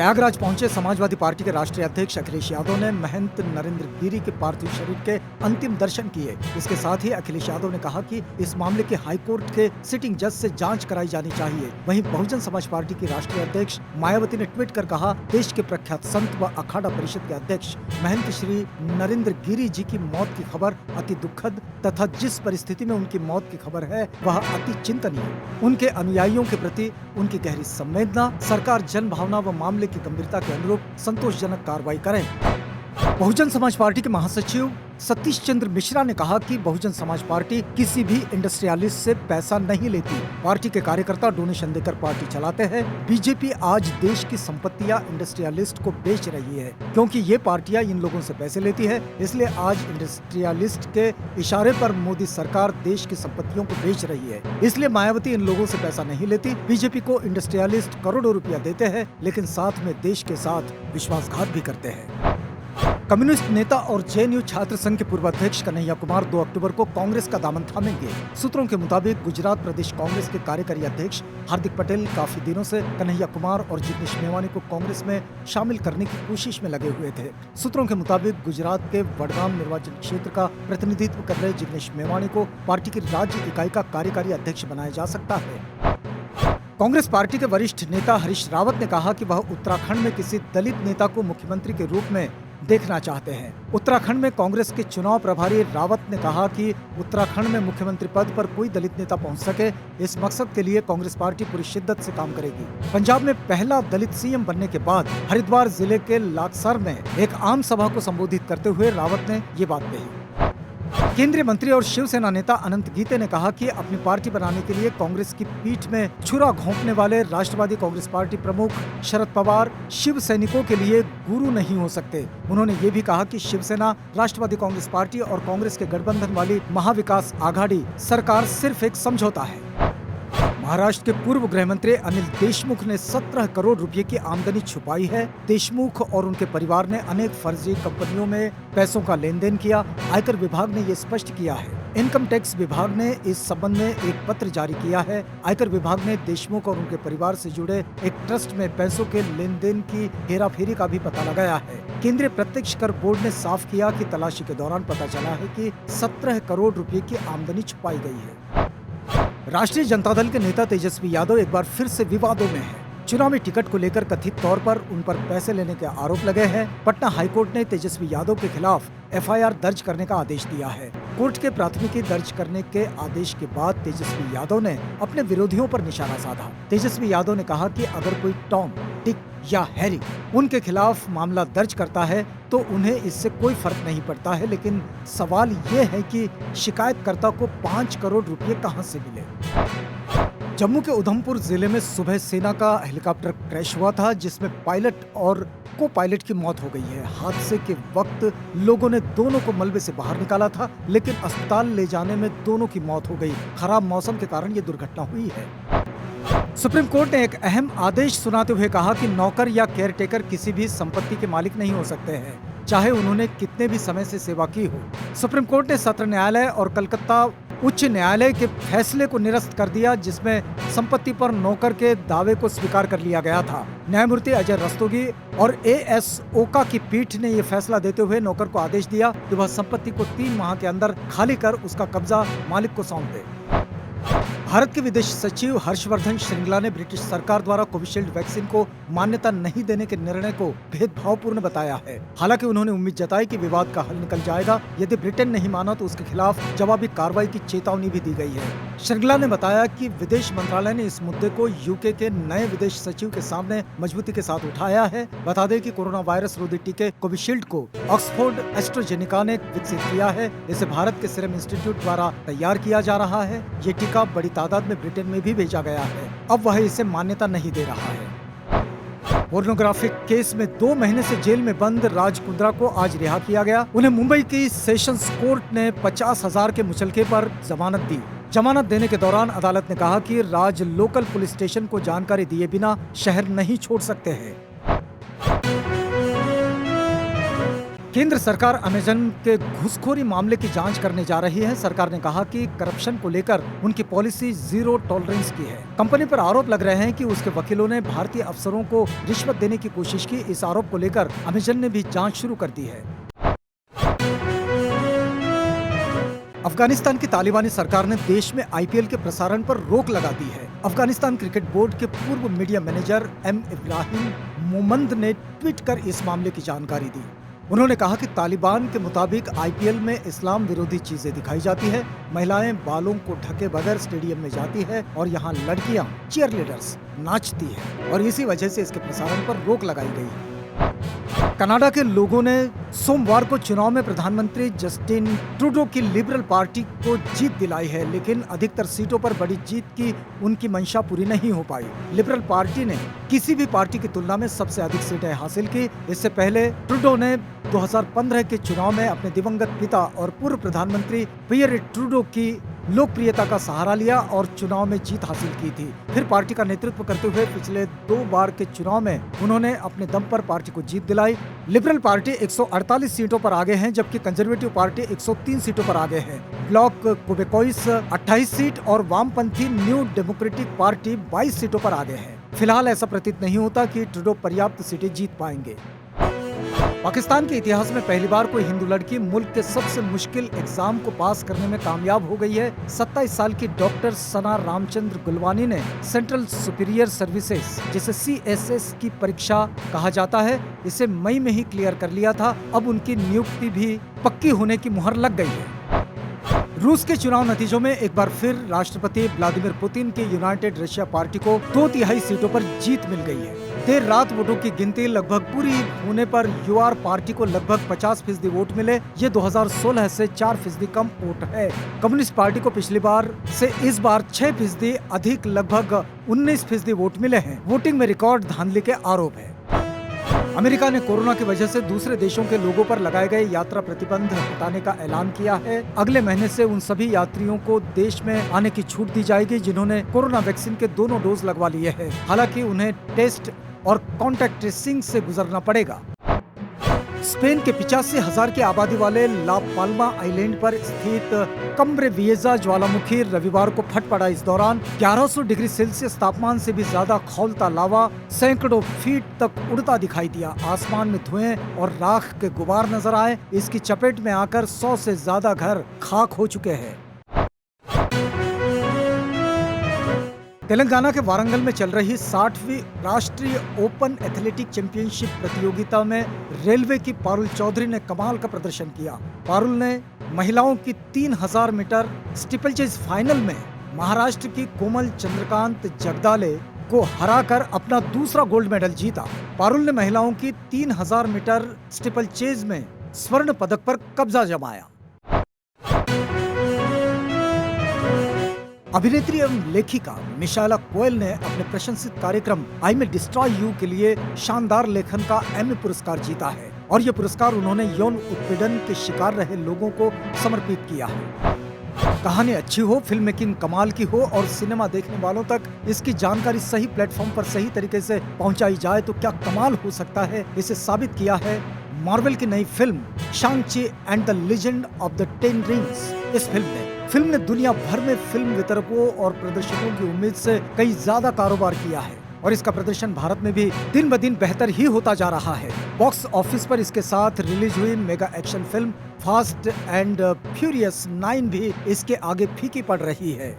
प्रयागराज पहुंचे समाजवादी पार्टी के राष्ट्रीय अध्यक्ष अखिलेश यादव ने महंत नरेंद्र गिरी के पार्थिव शरीर के अंतिम दर्शन किए। इसके साथ ही अखिलेश यादव ने कहा कि इस मामले की हाईकोर्ट के सिटिंग जज से जांच कराई जानी चाहिए। वहीं बहुजन समाज पार्टी की राष्ट्रीय अध्यक्ष मायावती ने ट्वीट कर कहा, देश के प्रख्यात संत व अखाड़ा परिषद के अध्यक्ष महंत श्री नरेंद्र गिरी जी की मौत की खबर अति दुखद तथा जिस परिस्थिति में उनकी मौत की खबर है वह अति चिंतनीय। उनके अनुयायियों के प्रति उनकी गहरी संवेदना, सरकार जन भावना व मामले की गंभीरता के अनुरूप संतोषजनक कार्रवाई करें। बहुजन समाज पार्टी के महासचिव सतीश चंद्र मिश्रा ने कहा कि बहुजन समाज पार्टी किसी भी इंडस्ट्रियलिस्ट से पैसा नहीं लेती। पार्टी के कार्यकर्ता डोनेशन देकर पार्टी चलाते हैं। बीजेपी आज देश की संपत्तियां इंडस्ट्रियलिस्ट को बेच रही है, क्योंकि ये पार्टियां इन लोगों से पैसे लेती है। इसलिए आज इंडस्ट्रियलिस्ट के इशारे पर मोदी सरकार देश की संपत्तियों को बेच रही है। इसलिए मायावती इन लोगों से पैसा नहीं लेती। बीजेपी को इंडस्ट्रियलिस्ट करोड़ों रुपया देते हैं, लेकिन साथ में देश के साथ विश्वासघात भी करते हैं। कम्युनिस्ट नेता और जेएनयू छात्र संघ के पूर्व अध्यक्ष कन्हैया कुमार 2 अक्टूबर को कांग्रेस का दामन थामेंगे। सूत्रों के मुताबिक गुजरात प्रदेश कांग्रेस के कार्यकारी अध्यक्ष हार्दिक पटेल काफी दिनों से कन्हैया कुमार और जिग्नेश मेवानी को कांग्रेस में शामिल करने की कोशिश में लगे हुए थे। सूत्रों के मुताबिक गुजरात के वडगाम निर्वाचन क्षेत्र का प्रतिनिधित्व कर रहे जिग्नेश मेवानी को पार्टी की राज्य इकाई का कार्यकारी अध्यक्ष बनाया जा सकता है। कांग्रेस पार्टी के वरिष्ठ नेता हरीश रावत ने कहा कि वह उत्तराखंड में किसी दलित नेता को मुख्यमंत्री के रूप में देखना चाहते हैं। उत्तराखंड में कांग्रेस के चुनाव प्रभारी रावत ने कहा कि उत्तराखंड में मुख्यमंत्री पद पर कोई दलित नेता पहुंच सके, इस मकसद के लिए कांग्रेस पार्टी पूरी शिद्दत से काम करेगी। पंजाब में पहला दलित सीएम बनने के बाद हरिद्वार जिले के लाक्सर में एक आम सभा को संबोधित करते हुए रावत ने ये बात कही। केंद्रीय मंत्री और शिवसेना नेता अनंत गीते ने कहा कि अपनी पार्टी बनाने के लिए कांग्रेस की पीठ में छुरा घोंपने वाले राष्ट्रवादी कांग्रेस पार्टी प्रमुख शरद पवार शिव सैनिकों के लिए गुरु नहीं हो सकते। उन्होंने ये भी कहा कि शिवसेना, राष्ट्रवादी कांग्रेस पार्टी और कांग्रेस के गठबंधन वाली महाविकास आघाड़ी सरकार सिर्फ एक समझौता है। महाराष्ट्र के पूर्व गृह मंत्री अनिल देशमुख ने 17 करोड़ रुपए की आमदनी छुपाई है। देशमुख और उनके परिवार ने अनेक फर्जी कंपनियों में पैसों का लेन देन किया। आयकर विभाग ने ये स्पष्ट किया है। इनकम टैक्स विभाग ने इस संबंध में एक पत्र जारी किया है। आयकर विभाग ने देशमुख और उनके परिवार से जुड़े एक ट्रस्ट में पैसों के लेन देन की हेराफेरी का भी पता लगाया है। केंद्रीय प्रत्यक्ष कर बोर्ड ने साफ किया कि तलाशी के दौरान पता चला है कि 17 करोड़ रुपए की आमदनी छुपाई गई है। राष्ट्रीय जनता दल के नेता तेजस्वी यादव एक बार फिर से विवादों में हैं। चुनावी टिकट को लेकर कथित तौर पर उन पर पैसे लेने के आरोप लगे हैं। पटना हाईकोर्ट ने तेजस्वी यादव के खिलाफ एफआईआर दर्ज करने का आदेश दिया है। कोर्ट के प्राथमिकी दर्ज करने के आदेश के बाद तेजस्वी यादव ने अपने विरोधियों पर निशाना साधा। तेजस्वी यादव ने कहा कि अगर कोई टॉम, डिक या हैरी उनके खिलाफ मामला दर्ज करता है तो उन्हें इससे कोई फर्क नहीं पड़ता है, लेकिन सवाल ये है कि शिकायतकर्ता को 5 करोड़ रुपए कहां से मिले। जम्मू के उधमपुर जिले में सुबह सेना का हेलीकॉप्टर क्रैश हुआ था, जिसमें पायलट और को पायलट की मौत हो गई है। हादसे के वक्त लोगों ने दोनों को मलबे से बाहर निकाला था, लेकिन अस्पताल ले जाने में दोनों की मौत हो गई। खराब मौसम के कारण ये दुर्घटना हुई है। सुप्रीम कोर्ट ने एक अहम आदेश सुनाते हुए कहा कि नौकर या केयरटेकर किसी भी संपत्ति के मालिक नहीं हो सकते हैं, चाहे उन्होंने कितने भी समय से सेवा की हो। सुप्रीम कोर्ट ने सत्र न्यायालय और कलकत्ता उच्च न्यायालय के फैसले को निरस्त कर दिया, जिसमें संपत्ति पर नौकर के दावे को स्वीकार कर लिया गया था। न्यायमूर्ति अजय रस्तोगी और एएस ओका की पीठ ने ये फैसला देते हुए नौकर को आदेश दिया कि वह संपत्ति को 3 माह के अंदर खाली कर उसका कब्जा मालिक को सौंप दे। भारत के विदेश सचिव हर्षवर्धन श्रृंगला ने ब्रिटिश सरकार द्वारा कोविशील्ड वैक्सीन को मान्यता नहीं देने के निर्णय को भेदभावपूर्ण बताया है। हालांकि उन्होंने उम्मीद जताई कि विवाद का हल निकल जाएगा। यदि ब्रिटेन नहीं माना तो उसके खिलाफ जवाबी कार्रवाई की चेतावनी भी दी गई है। श्रृंगला ने बताया कि विदेश मंत्रालय ने इस मुद्दे को यूके के नए विदेश सचिव के सामने मजबूती के साथ उठाया है। बता दें कि कोरोना वायरस रोधी टीके कोविशील्ड को ऑक्सफोर्ड एस्ट्राजेनेका ने विकसित किया है। इसे भारत के सीरम इंस्टीट्यूट द्वारा तैयार किया जा रहा है। ये टीका बड़ी तादाद में ब्रिटेन में भी भेजा गया है। अब वह इसे मान्यता नहीं दे रहा है। पोर्नोग्राफिक केस में 2 महीने से जेल में बंद राज कुंद्रा को आज रिहा किया गया। उन्हें मुंबई की सेशंस कोर्ट ने 50,000 के मुचलके पर जमानत दी। जमानत देने के दौरान अदालत ने कहा कि राज लोकल पुलिस स्टेशन को जानकारी दिए बिना शहर नहीं छोड़ सकते हैं। केंद्र सरकार अमेजन के घूसखोरी मामले की जांच करने जा रही है। सरकार ने कहा कि करप्शन को लेकर उनकी पॉलिसी जीरो टॉलरेंस की है। कंपनी पर आरोप लग रहे हैं कि उसके वकीलों ने भारतीय अफसरों को रिश्वत देने की कोशिश की। इस आरोप को लेकर अमेजन ने भी जांच शुरू कर दी है। अफगानिस्तान की तालिबानी सरकार ने देश में आईपीएल के प्रसारण पर रोक लगा दी है। अफगानिस्तान क्रिकेट बोर्ड के पूर्व media manager M Ibrahim Mohmand ने ट्वीट कर इस मामले की जानकारी दी। उन्होंने कहा कि तालिबान के मुताबिक आईपीएल में इस्लाम विरोधी चीजें दिखाई जाती है, महिलाएं बालों को ढके बगैर स्टेडियम में जाती है और यहाँ लड़कियां चीयरलीडर्स नाचती है और इसी वजह से इसके प्रसारण पर रोक लगाई गई है। कनाडा के लोगों ने सोमवार को चुनाव में प्रधानमंत्री जस्टिन ट्रूडो की लिबरल पार्टी को जीत दिलाई है, लेकिन अधिकतर सीटों पर बड़ी जीत की उनकी मंशा पूरी नहीं हो पाई। लिबरल पार्टी ने किसी भी पार्टी की तुलना में सबसे अधिक सीटें हासिल की। इससे पहले ट्रूडो ने 2015 के चुनाव में अपने दिवंगत पिता और पूर्व प्रधानमंत्री पियर ट्रूडो की लोकप्रियता का सहारा लिया और चुनाव में जीत हासिल की थी। फिर पार्टी का नेतृत्व करते हुए पिछले 2 बार के चुनाव में उन्होंने अपने दम पर पार्टी को जीत दिलाई। लिबरल पार्टी 148 सीटों पर आगे हैं, जबकि कंजर्वेटिव पार्टी 103 सीटों पर आगे है। ब्लॉक क्वेबेकोइस 28 सीट और वामपंथी न्यू डेमोक्रेटिक पार्टी 22 सीटों पर आगे है। फिलहाल ऐसा प्रतीत नहीं होता कि ट्रूडो पर्याप्त सीटें जीत पाएंगे। पाकिस्तान के इतिहास में पहली बार कोई हिंदू लड़की मुल्क के सबसे मुश्किल एग्जाम को पास करने में कामयाब हो गई है। 27 साल की डॉक्टर सना रामचंद्र गुलवानी ने सेंट्रल सुपीरियर सर्विसेज, जिसे CSS की परीक्षा कहा जाता है, इसे मई में ही क्लियर कर लिया था। अब उनकी नियुक्ति भी पक्की होने की मुहर लग गई है। रूस के चुनाव नतीजों में एक बार फिर राष्ट्रपति व्लादिमीर पुतिन की यूनाइटेड रशिया पार्टी को 2/3 सीटों पर जीत मिल गई है। देर रात वोटों की गिनती लगभग पूरी होने पर यूआर पार्टी को लगभग 50% वोट मिले। ये 2016 से 4% कम वोट है। कम्युनिस्ट पार्टी को पिछली बार से इस बार 6% अधिक लगभग 19% वोट मिले हैं। वोटिंग में रिकॉर्ड धांधली के आरोप है। अमेरिका ने कोरोना की वजह से दूसरे देशों के लोगों पर लगाए गए यात्रा प्रतिबंध हटाने का ऐलान किया है। अगले महीने से उन सभी यात्रियों को देश में आने की छूट दी जाएगी जिन्होंने कोरोना वैक्सीन के दोनों डोज लगवा लिए हैं। हालांकि उन्हें टेस्ट और कॉन्टैक्ट ट्रेसिंग से गुजरना पड़ेगा। स्पेन के 85,000 की आबादी वाले ला पाल्मा आइलैंड पर स्थित कम्ब्रे विएजा ज्वालामुखी रविवार को फट पड़ा। इस दौरान 1100 डिग्री सेल्सियस तापमान से भी ज्यादा खौलता लावा सैकड़ों फीट तक उड़ता दिखाई दिया। आसमान में धुएं और राख के गुबार नजर आए। इसकी चपेट में आकर 100 से ज्यादा घर खाक हो चुके हैं। तेलंगाना के वारंगल में चल रही 60वीं राष्ट्रीय ओपन एथलेटिक चैंपियनशिप प्रतियोगिता में रेलवे की पारुल चौधरी ने कमाल का प्रदर्शन किया। पारुल ने महिलाओं की 3000 मीटर स्टीपलचेज फाइनल में महाराष्ट्र की कोमल चंद्रकांत जगदाले को हराकर अपना दूसरा गोल्ड मेडल जीता। पारुल ने महिलाओं की 3000 मीटर स्टीपलचेज में स्वर्ण पदक पर कब्जा जमाया। अभिनेत्री एवं लेखिका मिशाला कोयल ने अपने प्रशंसित कार्यक्रम आई मे डिस्ट्रॉय यू के लिए शानदार लेखन का एमी पुरस्कार जीता है और यह पुरस्कार उन्होंने यौन उत्पीड़न के शिकार रहे लोगों को समर्पित किया है। कहानी अच्छी हो, फिल्म मेकिंग कमाल की हो और सिनेमा देखने वालों तक इसकी जानकारी सही प्लेटफॉर्म पर सही तरीके से पहुंचाई जाए तो क्या कमाल हो सकता है, इसे साबित किया है मार्वल की नई film Shang Chi and the legend of the 10 rings. इस फिल्म ने दुनिया भर में फिल्म वितरकों और प्रदर्शकों की उम्मीद से कई ज्यादा कारोबार किया है और इसका प्रदर्शन भारत में भी दिन ब दिन बेहतर ही होता जा रहा है। बॉक्स ऑफिस पर इसके साथ रिलीज हुई mega action film fast and furious 9 भी इसके आगे फीकी पड़ रही है।